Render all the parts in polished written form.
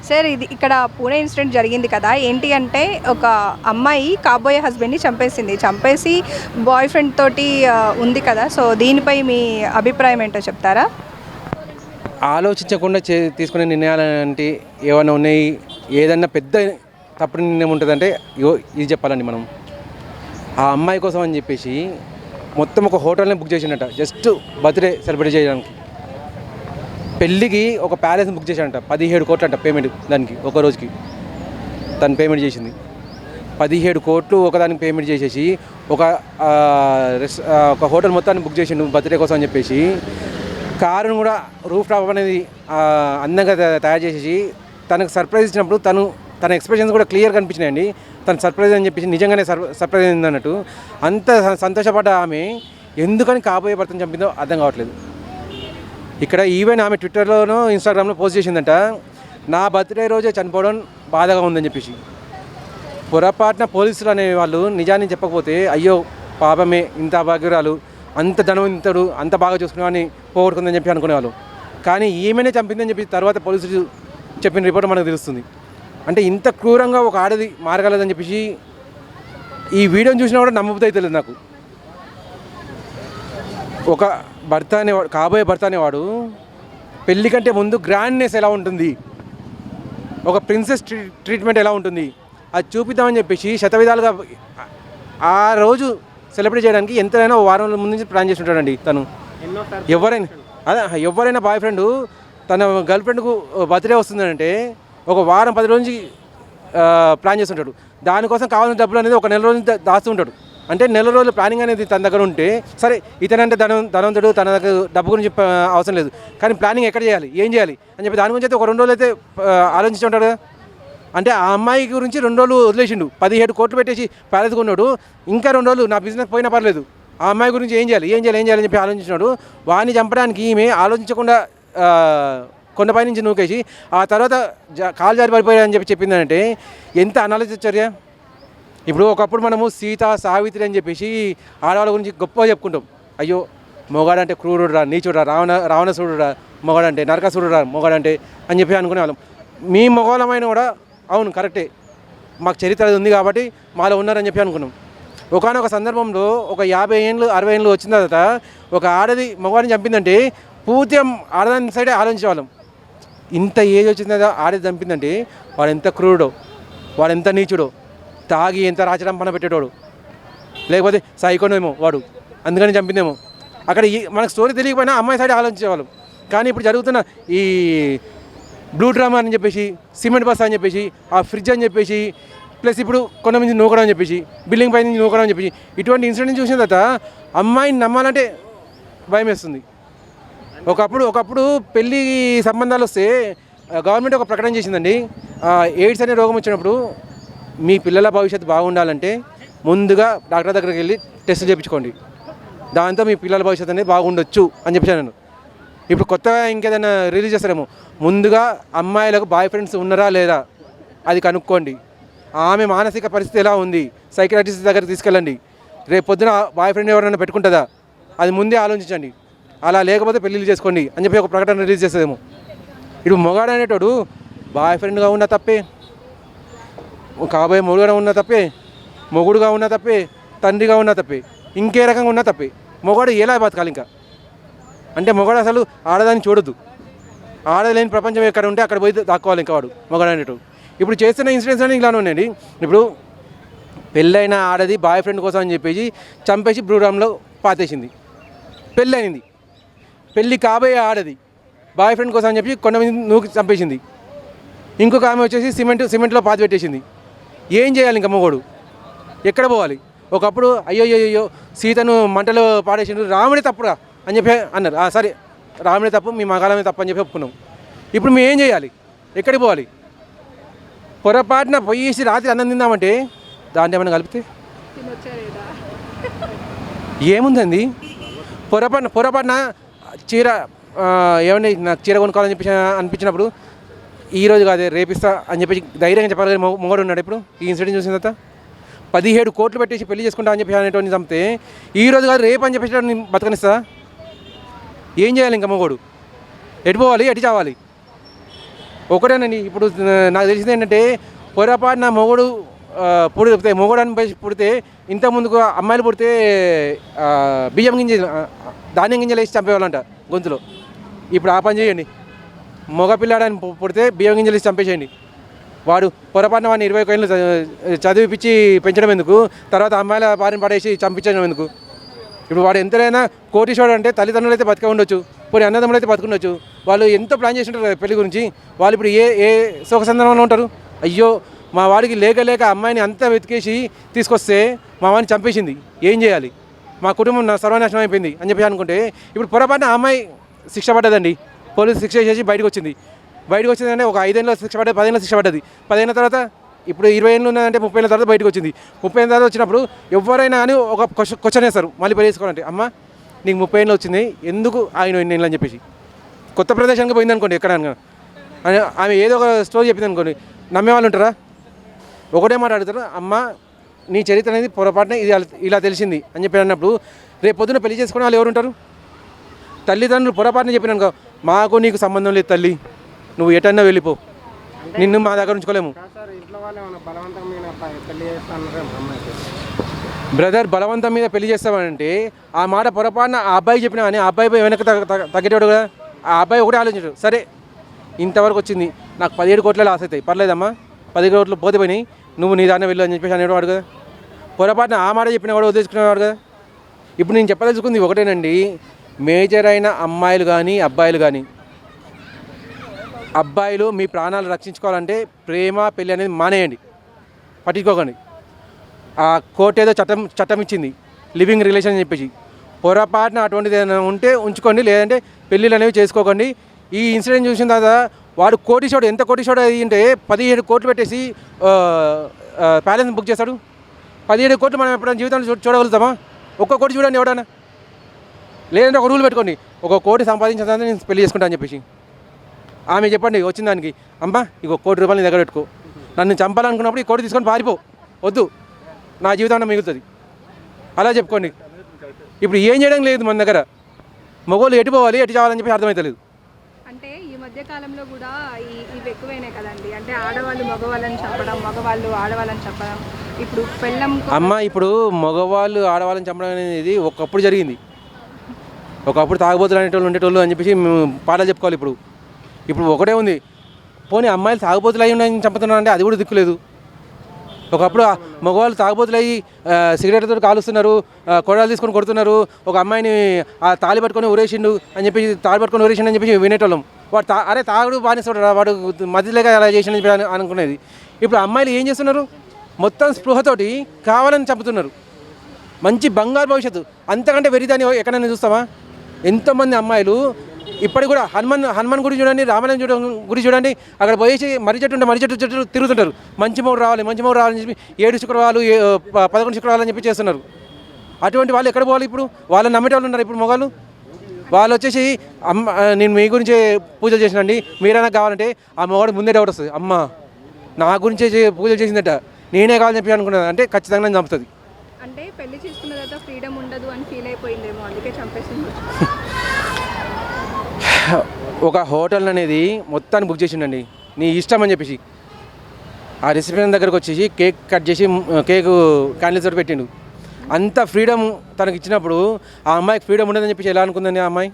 Sir ఇది ఇక్కడ Pune incident జరిగింది కదా, ఏంటి అంటే ఒక అమ్మాయి కాబోయే హస్బెండ్ని చంపేసి బాయ్ ఫ్రెండ్ తోటి ఉంది కదా, సో దీనిపై మీ అభిప్రాయం ఏంటో చెప్తారా? ఆలోచించకుండా తీసుకునే నిర్ణయాలు అంటే ఏమైనా ఉన్నాయి, ఏదన్నా పెద్ద తప్పుడు నిర్ణయం ఉంటుందంటే ఇది చెప్పాలండి. మనం ఆ అమ్మాయి కోసం అని చెప్పేసి మొత్తం ఒక హోటల్ని బుక్ చేసిండట, జస్ట్ బర్త్డే సెలబ్రేట్ చేయడానికి. పెళ్ళికి ఒక ప్యాలెస్ని బుక్ చేశాడంట, 17 కోట్లు అంట పేమెంట్ దానికి. ఒక రోజుకి తను పేమెంట్ చేసింది 17 కోట్లు ఒకదానికి పేమెంట్ చేసేసి ఒక హోటల్ మొత్తాన్ని బుక్ చేసిండు బర్త్డే కోసం అని చెప్పేసి. కారును కూడా రూఫ్ టాప్ అనేది అందంగా తయారు చేసేసి తనకు సర్ప్రైజ్ ఇచ్చినప్పుడు తన ఎక్స్ప్రెషన్స్ కూడా క్లియర్ కనిపించినాయండి. తను సర్ప్రైజ్ అని చెప్పేసి నిజంగానే సర్ప్రైజ్ అయింది అన్నట్టు. అంత సంతోషపడ్డ ఆమె ఎందుకని కాబోయే భర్తను చంపిందో అర్థం కావట్లేదు. ఇక్కడ ఈవెన్ ఆమె ట్విట్టర్లోనూ ఇన్స్టాగ్రామ్లో పోస్ట్ చేసిందంట, నా బర్త్డే రోజే చనిపోవడం బాధగా ఉందని చెప్పేసి. పొరపాటున పోలీసులు అనే వాళ్ళు నిజాన్ని చెప్పకపోతే అయ్యో పాపమే, ఇంత భాగ్యురాలు, అంత ధనవంతుడు, అంత బాగా చూసుకునేవాడిని పోగొట్టుకుందని చెప్పి అనుకునేవాళ్ళు. కానీ ఈమెనే చంపిందని చెప్పి తర్వాత పోలీసులు చెప్పిన రిపోర్ట్ మనకు తెలుస్తుంది. అంటే ఇంత క్రూరంగా ఒక ఆడది మారగలదని చెప్పేసి ఈ వీడియోని చూసినా కూడా నమ్మబుద్ధి తెలియదు నాకు. ఒక భర్త అనేవాడు, కాబోయే భర్త అనేవాడు పెళ్ళి కంటే ముందు గ్రాండ్నెస్ ఎలా ఉంటుంది, ఒక ప్రిన్సెస్ ట్రీట్మెంట్ ఎలా ఉంటుంది అది చూపిద్దామని చెప్పేసి శతవిధాలుగా ఆ రోజు సెలబ్రేట్ చేయడానికి ఎంతైనా వారం ముందు నుంచి ప్లాన్ చేసి ఉంటాడండి తను. ఎవరైనా బాయ్ ఫ్రెండ్ తన గర్ల్ ఫ్రెండ్కు బర్త్డే వస్తుందంటే ఒక వారం 10 రోజు నుంచి ప్లాన్ చేస్తుంటాడు. దానికోసం కావాల్సిన డబ్బులు అనేది ఒక నెల రోజులు దాస్తూ ఉంటాడు. అంటే నెల రోజులు ప్లానింగ్ అనేది తన దగ్గర ఉంటే సరే, ఇతనంటే ధనవంతుడు, తన దగ్గర డబ్బు గురించి అవసరం లేదు, కానీ ప్లానింగ్ ఎక్కడ చేయాలి, ఏం చేయాలి అని చెప్పి దాని గురించి అయితే ఒక 2 రోజులు అయితే ఆలోచించి ఉంటాడు కదా. అంటే ఆ అమ్మాయి గురించి 2 రోజులు వదిలేసిండు, 17 కోట్లు పెట్టేసి ప్యాలెస్ కొన్నాడు. ఇంకా 2 రోజులు నా బిజినెస్ పోయినా పర్లేదు, ఆ అమ్మాయి గురించి ఏం చేయాలి అని చెప్పి ఆలోచించినాడు. వాడిని చంపడానికి ఈమె ఆలోచించకుండా కొండపై నుంచి నూకేసి ఆ తర్వాత కాలు జారి పడిపోయాయని చెప్పి చెప్పిందంటే ఎంత అనాలోచిత చర్య. ఇప్పుడు ఒకప్పుడు మనము సీత, సావిత్రి అని చెప్పేసి ఆడవాళ్ళ గురించి గొప్పగా చెప్పుకుంటాం. అయ్యో మొగాడంటే క్రూరుడురా, నీచుడురా, రావణసుడురా, మొగాడంటే నరకాసురుడురా మొగాడంటే అని చెప్పి అనుకునే వాళ్ళం. మీ మొగోళమైన కూడా అవును కరెక్టే, మాకు చరిత్ర అది ఉంది కాబట్టి మాలో ఉన్నారని చెప్పి అనుకున్నాం. ఒకనొక సందర్భంలో ఒక 50 ఏళ్ళు 60 ఏళ్ళు వచ్చిన తర్వాత ఒక ఆడది మగవాడిని చంపిందంటే పూర్తిగా ఆడదాని సైడే ఆలోచించేవాళ్ళం. ఇంత ఏజ్ వచ్చిన తర్వాత ఆడది చంపిందంటే వాడు ఎంత క్రూరుడో, వాడు ఎంత నీచుడో, తాగి ఎంత రాచడం పన పెట్టేటోడు, లేకపోతే సైకోనేమో వాడు, అందుకని చంపిందేమో. అక్కడ మనకు స్టోరీ తెలియకపోయినా అమ్మాయి సైడ్ ఆలోచించేవాళ్ళం. కానీ ఇప్పుడు జరుగుతున్న ఈ బ్లూ డ్రామా అని చెప్పేసి, సిమెంట్ బస్ అని చెప్పేసి, ఆ ఫ్రిడ్జ్ అని చెప్పేసి, ప్లస్ ఇప్పుడు కొండ నుంచి నూకడం అని చెప్పేసి, బిల్డింగ్ పై నుంచి నూకడం అని చెప్పేసి, ఇటువంటి ఇన్సిడెంట్ చూసిన తర్వాత అమ్మాయిని నమ్మాలంటే భయం వేస్తుంది. ఒకప్పుడు పెళ్ళి సంబంధాలు వస్తే గవర్నమెంట్ ఒక ప్రకటన చేసిందండి, ఎయిడ్స్ అనే రోగం వచ్చినప్పుడు మీ పిల్లల భవిష్యత్తు బాగుండాలంటే ముందుగా డాక్టర్ దగ్గరికి వెళ్ళి టెస్ట్ చేయించుకోండి, దాంతో మీ పిల్లల భవిష్యత్తు అనేది బాగుండొచ్చు అని చెప్పాను నేను. ఇప్పుడు కొత్తగా ఇంకేదైనా రిలీజ్ చేస్తారేమో, ముందుగా అమ్మాయిలకు బాయ్ ఫ్రెండ్స్ ఉన్నారా లేదా అది కనుక్కోండి, ఆమె మానసిక పరిస్థితి ఎలా ఉంది సైకియాట్రిస్ట్ దగ్గరికి తీసుకెళ్ళండి, రేపు పొద్దున బాయ్ ఫ్రెండ్ ఎవరైనా పెట్టుకుంటుందా అది ముందే ఆలోచించండి, అలా లేకపోతే పెళ్ళిళ్ళు చేసుకోండి అని చెప్పి ఒక ప్రకటన రిలీజ్ చేస్తుందేమో. ఇప్పుడు మొగాడు అనేటోడు బాయ్ ఫ్రెండ్గా ఉన్న తప్పే, కాబోయే మొగుడుగా ఉన్న తప్పే, మొగుడుగా ఉన్న తప్పే, తండ్రిగా ఉన్న తప్పే, ఇంకే రకంగా ఉన్న తప్పే. మొగాడు ఎలా బతకాలి ఇంకా? అంటే మొగాడు అసలు ఆడదాన్ని చూడొద్దు, ఆడలేని ప్రపంచం ఎక్కడ ఉంటే అక్కడ పోయి దాక్కోవాలి ఇంకా వాడు మొగాడు అనేటోడు. ఇప్పుడు చేస్తున్న ఇన్సిడెంట్స్ అని ఇలానే ఉన్నాయండి. ఇప్పుడు పెళ్ళైన ఆడది బాయ్ ఫ్రెండ్ కోసం అని చెప్పేసి చంపేసి బ్రూరామ్లో పాతేసింది. పెళ్ళైంది, పెళ్ళి కాబోయే ఆడది బాయ్ ఫ్రెండ్ కోసం అని చెప్పి కొండ మీద నూకి చంపేసింది. ఇంకొక ఆమె వచ్చేసి సిమెంట్లో పాతి పెట్టేసింది. ఏం చేయాలి ఇంకా మొగోడు? ఎక్కడ పోవాలి? ఒకప్పుడు అయ్యో సీతను మంటలో పాడేసిండు, రాముడే తప్పురా అని చెప్పి అన్నారు. సరే రాముడే తప్పు, మీ మగాలమే తప్పు అని చెప్పి ఒప్పుకున్నాం. ఇప్పుడు మేము ఏం చేయాలి? ఎక్కడికి పోవాలి? పొరపాటున పోయేసి రాత్రి అన్నం తిందామంటే దాంట్లో ఏమైనా కలిపితే ఏముందండి? పొరపాటున చీర ఏమన్నా నాకు చీర కొనుక్కోవాలని చెప్పి అనిపించినప్పుడు ఈరోజు కాదే రేపిస్తా అని చెప్పి ధైర్యంగా చెప్పాలి. మొగడు ఉన్నాడు ఇప్పుడు ఈ ఇన్సిడెంట్ చూసిన తర్వాత 17 కోట్లు పెట్టేసి పెళ్లి చేసుకుంటా అని చెప్పి అనేటువంటి చంపితే ఈరోజు కాదు రేపు అని చెప్పేసి బతకనిస్తా? ఏం చేయాలి ఇంకా మొగోడు? ఎటు పోవాలి, ఎటు చావాలి? ఒకటేనండి. ఇప్పుడు నాకు తెలిసింది ఏంటంటే పొరపాటున మొగుడు పుడితే మొగుడు అని పుడితే ఇంతకుముందుకు అమ్మాయిలు పుడితే బియ్యం గింజలు ధాన్యం గింజలు వేసి చంపేవాళ్ళంట గొంతులో. ఇప్పుడు ఆ పని చేయండి. మగపిల్లాడని పుడితే బియ్యం గింజలు వేసి చంపేసేయండి. వాడు పొరపాటున వాడిని 20 ఏళ్ళు చదివిపించి పెంచడం ఎందుకు, తర్వాత అమ్మాయిల బారిన పడేసి చంపించడం ఎందుకు? ఇప్పుడు వాడు ఎంతైనా కోటీశ్వరుడు అంటే తల్లిదండ్రులు అయితే బతికే ఉండొచ్చు, పోనీ అన్నదమ్ములు అయితే బతుకుండొచ్చు. వాళ్ళు ఎంతో ప్లాన్ చేసి ఉంటారు పెళ్లి గురించి. వాళ్ళు ఇప్పుడు ఏ సుఖ సందర్భంలో ఉంటారు? అయ్యో మా వాడికి లేక అమ్మాయిని అంతా వెతికేసి తీసుకొస్తే మా వాడిని చంపేసింది, ఏం చేయాలి, మా కుటుంబం సర్వనాశనం అయిపోయింది అని చెప్పి అనుకుంటే ఇప్పుడు పొరపాటున ఆ అమ్మాయి శిక్ష పడ్డదండి. పోలీసు శిక్ష చేసి బయటకు వచ్చిందంటే ఒక 5 ఏళ్ళలో శిక్ష పడ్డది, 10 ఏళ్ళలో శిక్ష పడ్డది. 10 ఏళ్ళ తర్వాత ఇప్పుడు 20 ఏళ్ళు ఉన్నదంటే 30 ఏళ్ళ తర్వాత బయటకు వచ్చింది. 30 ఏళ్ళ తర్వాత వచ్చినప్పుడు ఎవరైనా అని ఒక క్వశ్చన్ వేస్తారు మళ్ళీ పెళ్లి చేసుకోవాలంటే, అమ్మ నీకు 30 ఏళ్ళు వచ్చింది ఎందుకు ఆయన 2 ఏళ్ళు అని చెప్పేసి. కొత్త ప్రదేశానికి పోయింది అనుకోండి, ఎక్కడైనా ఆమె ఏదో ఒక స్టోరీ చెప్పింది అనుకోండి, నమ్మేవాళ్ళు ఉంటారా? ఒకటే మాట అడుగుతారు, అమ్మ నీ చరిత్ర అనేది పొరపాటున ఇది ఇలా తెలిసింది అని చెప్పి అన్నప్పుడు రేపు పొద్దున పెళ్లి చేసుకునే వాళ్ళు ఎవరు ఉంటారు? తల్లిదండ్రులు పొరపాటున చెప్పినానుకో, మాకు నీకు సంబంధం లేదు తల్లి, నువ్వు ఎటన్నా వెళ్ళిపో, నిన్ను మా దగ్గర ఉంచుకోలేము. బ్రదర్ బలవంతం మీద పెళ్లి చేస్తామంటే ఆ మాట పొరపాటున ఆ అబ్బాయి చెప్పినా కానీ ఆ అబ్బాయి వెనక తగ్గేవాడు కదా. ఆ అబ్బాయి ఒకటే ఆలోచించాడు, సరే ఇంతవరకు వచ్చింది, నాకు 17 కోట్ల లాస్ అవుతాయి, పర్లేదమ్మా 10 కోట్లు పోతే పోయినాయి, నువ్వు నీ దాన్ని వెళ్ళు అని చెప్పేసి అనేవాడు కదా. పొరపాటున ఆ మాట చెప్పిన వాడు వదిలేసుకునేవాడు కదా. ఇప్పుడు నేను చెప్పదలుచుకుంది ఒకటేనండి, మేజర్ అయిన అమ్మాయిలు కానీ అబ్బాయిలు కానీ, అబ్బాయిలు మీ ప్రాణాలు రక్షించుకోవాలంటే ప్రేమ పెళ్ళి అనేది మానేయండి, పట్టించుకోకండి. ఆ కోర్టు ఏదో చట్టం ఇచ్చింది లివింగ్ రిలేషన్ అని చెప్పేసి, పొరపాటున అటువంటిది ఏదైనా ఉంటే ఉంచుకోండి, లేదంటే పెళ్ళిళ్ళు అనేవి చేసుకోకండి. ఈ ఇన్సిడెంట్ చూసిన తర్వాత వాడు కోటీశ్వరుడు, ఎంత కోటీశ్వరుడు అయ్యింటే 17 కోట్లు పెట్టేసి ప్యాలెస్ బుక్ చేస్తాడు. 17 కోట్లు మనం ఎప్పుడైనా జీవితంలో చూడగలుగుతామా? ఒక్క కోటి చూడండి ఎవడన్నా. లేదంటే ఒక రూల్ పెట్టుకోండి, 1 కోటి సంపాదించిన నేను పెళ్లి చేసుకుంటా అని చెప్పేసి. ఆమె చెప్పండి వచ్చిన దానికి, అమ్మా ఇక 1 కోటి రూపాయలు నీ దగ్గర పెట్టుకో, నన్ను చంపాలనుకున్నప్పుడు ఈ కోటి తీసుకొని పారిపో, వద్దు నా జీవితం మిగులుతుంది, అలా చెప్పుకోండి. ఇప్పుడు ఏం చేయడం లేదు మన దగ్గర, మగవాళ్ళు ఎటు పోవాలి ఎటు చావాలని చెప్పి అర్థమవుతలేదు. అంటే ఈ మధ్య కాలంలో కూడా ఇవి ఎక్కువైనాయి కదండి. అంటే ఆడవాళ్ళు మగవాళ్ళని చంపడం, మగవాళ్ళు ఆడవాళ్ళని చంపడం. ఇప్పుడు పెళ్ళం అమ్మ, ఇప్పుడు మగవాళ్ళు ఆడవాళ్ళని చంపడం అనేది ఒకప్పుడు జరిగింది. ఒకప్పుడు తాగుబోతులు అనేటోళ్ళు ఉండేటోళ్ళు అని చెప్పేసి పాటలు చెప్పుకోవాలి. ఇప్పుడు ఒకటే ఉంది, పోనీ అమ్మాయిలు తాగుబోతులు అయ్యి ఉండని చంపుతున్నారు అంటే అది కూడా దిక్కులేదు. ఒకప్పుడు మగవాళ్ళు తాగుబోతులు అయ్యి సిగరెట్తో కాలుస్తున్నారు, కొడాలు తీసుకొని కొడుతున్నారు, ఒక అమ్మాయిని ఆ తాళి పట్టుకొని ఊరేసిండు అని చెప్పి వినేటోళ్ళం. వాడు అరే తాగుడు బానిస్తాడు, వాడు మధ్యలేక అలా చేసిండు అని చెప్పి అనుకునేది. ఇప్పుడు అమ్మాయిలు ఏం చేస్తున్నారు, మొత్తం స్పృహతోటి కావాలని చంపుతున్నారు. మంచి బంగారు భవిష్యత్తు, అంతకంటే వెరిదాన్ని ఎక్కడైనా చూస్తామా? ఎంతోమంది అమ్మాయిలు ఇప్పటికి కూడా హనుమాన్ గుడి చూడండి, రామాలయం గుడి చూడండి, అక్కడ పోయేసి మర్రి చెట్టు తిరుగుతుంటారు. మంచి మౌడు రావాలని చెప్పి 7 శుక్రవారాలు 11 శుక్రవారాలు అని చెప్పి చేస్తున్నారు. అటువంటి వాళ్ళు ఎక్కడ పోవాలి? ఇప్పుడు వాళ్ళని నమ్మేటోళ్ళు ఉన్నారు. ఇప్పుడు మొగాళ్ళు వాళ్ళు వచ్చేసి నేను మీ గురించే పూజలు చేసినండి, మీరైనా కావాలంటే ఆ మొగాడు ముందే డౌట్ వస్తుంది, అమ్మ నా గురించే పూజలు చేసిందట, నేనే కావాలని చెప్పి అనుకున్నాను అంటే ఖచ్చితంగా చంపుతుంది. అంటే పెళ్లి చేసుకున్న తర్వాత ఫ్రీడమ్ ఉండదు అని ఫీల్ అయిపోయిందేమో, అందుకే చంపేసింది. ఒక హోటల్ అనేది మొత్తాన్ని బుక్ చేసిండండి, నీ ఇష్టం అని చెప్పేసి. ఆ రిసెప్షన్ దగ్గరకు వచ్చేసి కేక్ కట్ చేసి కేకు క్యాండిల్స్ తోటి పెట్టిండు. అంత ఫ్రీడమ్ తనకి ఇచ్చినప్పుడు ఆ అమ్మాయికి ఫ్రీడమ్ ఉండదని చెప్పేసి ఎలా అనుకుందండి ఆ అమ్మాయి?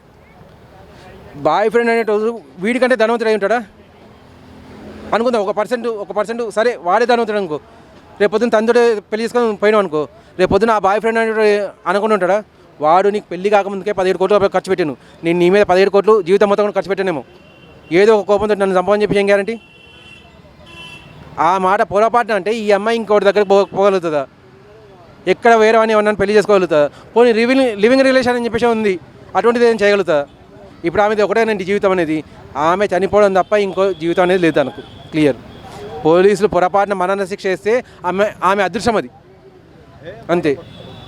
బాయ్ ఫ్రెండ్ అనేటోడు వీడికంటే ధనవంతుడు అయి ఉంటాడా అనుకుందాం. 1% సరే వాడే ధనవంతుడు అనుకో, రేపు పొద్దున్న తనతోటే పెళ్లి చేసుకొని పోయినావు అనుకో, రేపు పొద్దున్న ఆ బాయ్ ఫ్రెండ్ అనేటోడు అనుకుని ఉంటాడా? వాడు నీకు పెళ్లి కాకముందుకే 17 కోట్లు ఖర్చు పెట్టాను, నేను నీ మీద 17 కోట్లు జీవితం మొత్తం కూడా ఖర్చు పెట్టానేమో, ఏదో ఒక కోపంతో నన్ను సంపాదన చెప్పి ఏం గ్యారంటీ? ఆ మాట పొరపాటున అంటే ఈ అమ్మాయి ఇంకోటి దగ్గర పోగలుగుతుందా? ఎక్కడ వేరే అని ఏమన్నా పెళ్లి చేసుకోగలుగుతా? పోనీ లివింగ్ రిలేషన్ అని చెప్పేసి ఉంది, అటువంటిది ఏం చేయగలుగుతా? ఇప్పుడు ఆమెది ఒకటేనండి జీవితం అనేది, ఆమె చనిపోవడం తప్ప ఇంకో జీవితం అనేది లేదు తనకు. క్లియర్. పోలీసులు పొరపాటున మరణ శిక్ష వేస్తే ఆమె అదృష్టం అది, అంతే.